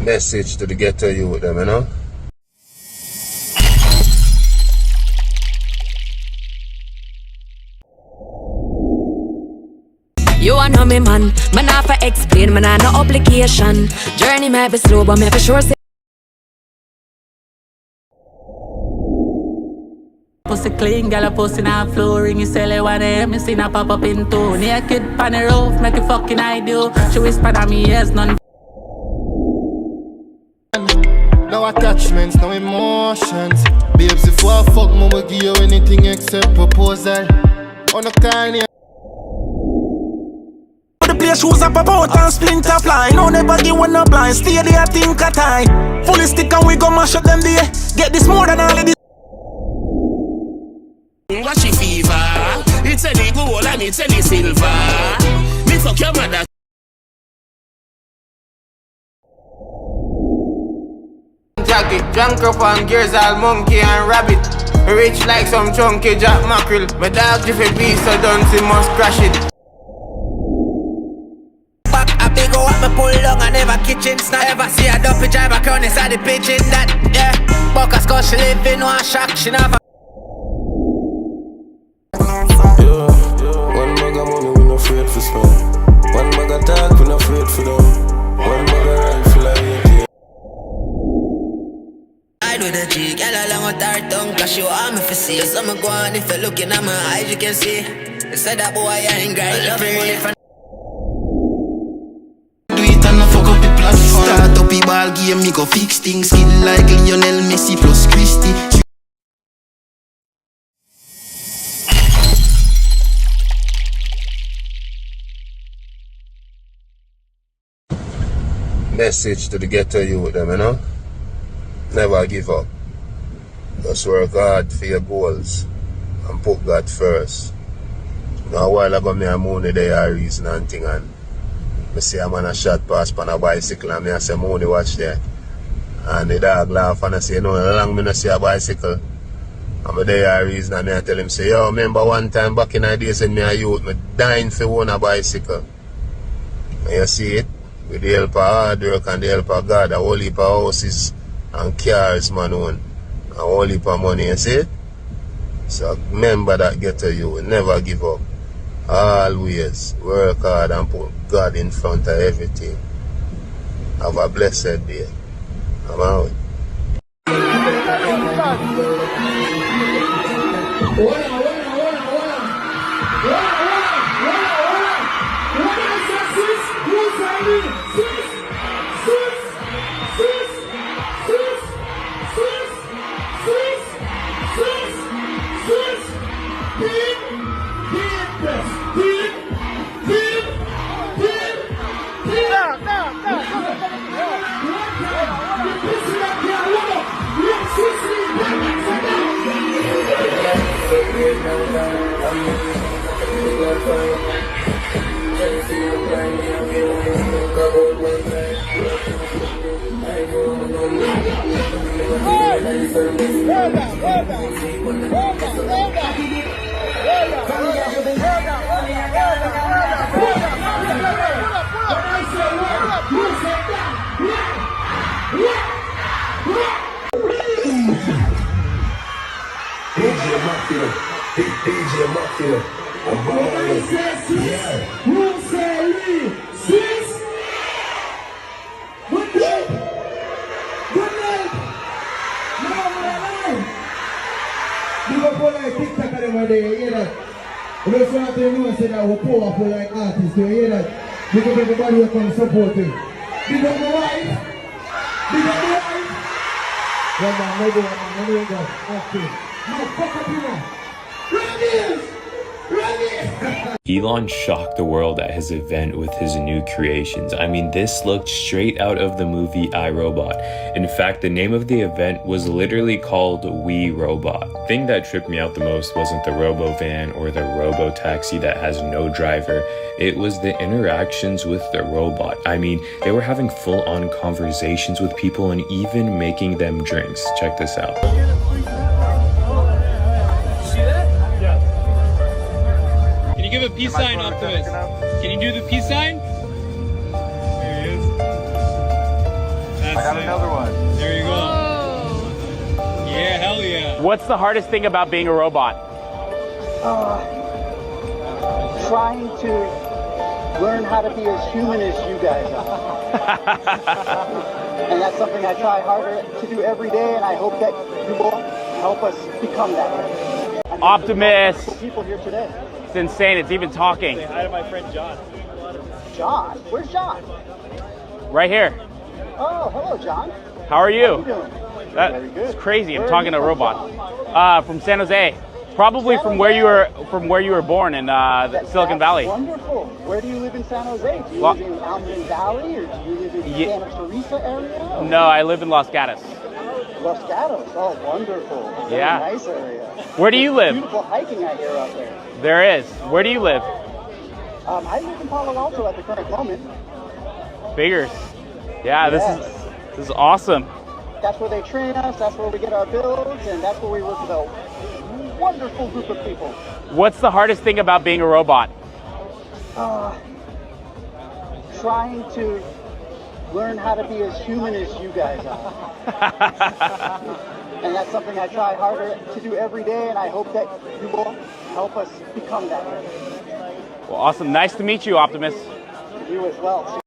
Message to the ghetto youth them, you know? You a know me man, man have to explain, man have no obligation. Journey might be slow, but me for sure say pussy clean, gal a pussy na flooring. You sell it one day, me seen a pop up in two. Naked pan the roof, make it fucking ideal. She whisper at me ears, none. No attachments, no emotions. Babes, if I fuck, mama give you anything except proposal. On a kind the place shoes up about and splinter fly. No never give one no blind. Stay there, think a time. Fully stick and we go mash up them there. Get this more than all of this. Watch it fever. It's any gold and it's any silver. Me fuck your mother. Jacket, drunk up on gears, all monkey and rabbit. Rich like some chunky jack mackerel. My dog different piece, so don't see must crash it. Back a big go up, me pull down and never kitchen snack. Ever see a dumpy driver crown inside the pigeon that, yeah. Buckers cause she live in one shack, she never. One bag of money, we no afraid for spend. One bag of talk, we no afraid for them. One bag of rifle, I hate it. I do the G, girl along with her tongue, cause she want me to see. So me go on, if you're looking at my eyes, you can see. They said that boy, I ain't great. Love me money for do it and I fuck up the platform. Start up the ball game, me go fix things. Skill like Lionel Messi plus Christie. Message to the ghetto youth them, you know? Never give up. Just work hard for your goals and put God first. Now a while ago me and Mooney they are reason and thing, and I see a man a shot pass on a bicycle and I say Mooney watch there. And the dog laugh and I say no, how long me not see a bicycle? And I there reason and I tell him say, yo, remember one time back in the days when me a youth, me dying for own a bicycle. And you see it? With the help of hard work and the help of God, a whole heap of houses and cars man own. A whole heap of money, you see it? So remember that ghetto you, never give up. Always work hard and put God in front of everything. Have a blessed day. I'm out. DJ Mafia, I'm like artists, you hear that? Because everybody will come supporting. Big up the wife. Big up the wife. One man, no go, no go. Okay. No, fuck up you now. Elon shocked the world at his event with his new creations. I mean, this looked straight out of the movie I, Robot. In fact, the name of the event was literally called We Robot. The thing that tripped me out the most wasn't the robo-van or the robo-taxi that has no driver. It was the interactions with the robot. I mean, they were having full-on conversations with people and even making them drinks. Check this out. Can you give a peace sign, Optimus? Can you do the peace sign? There he is. That's Got another one. There you go. Yeah, hell yeah. What's the hardest thing about being a robot? Trying to learn how to be as human as you guys are. And that's something I try harder to do every day, and I hope that you will help us become that way. Optimus. People here today. It's insane. It's even talking. Say hi to my friend John. John? Where's John? Right here. Oh, hello, John. How are you? How are you doing? Very good. It's crazy. I'm talking to a robot. From San Jose. Probably from where you were born in Silicon Valley. Wonderful. Where do you live in San Jose? Do you live in Alkaline Valley, or do you live in Santa Teresa area? No, I live in Los Gatos. Los Gatos. Oh, wonderful. Very nice area. Where do you live? Beautiful hiking I hear out there. There is. Where do you live? I live in Palo Alto at the current moment. Figures. Yeah, this is awesome. That's where they train us. That's where we get our builds, and that's where we work with a wonderful group of people. What's the hardest thing about being a robot? Trying to learn how to be as human as you guys are. And that's something I try harder to do every day, and I hope that you will help us become that way. Well, awesome. Nice to meet you, Optimus. You as well.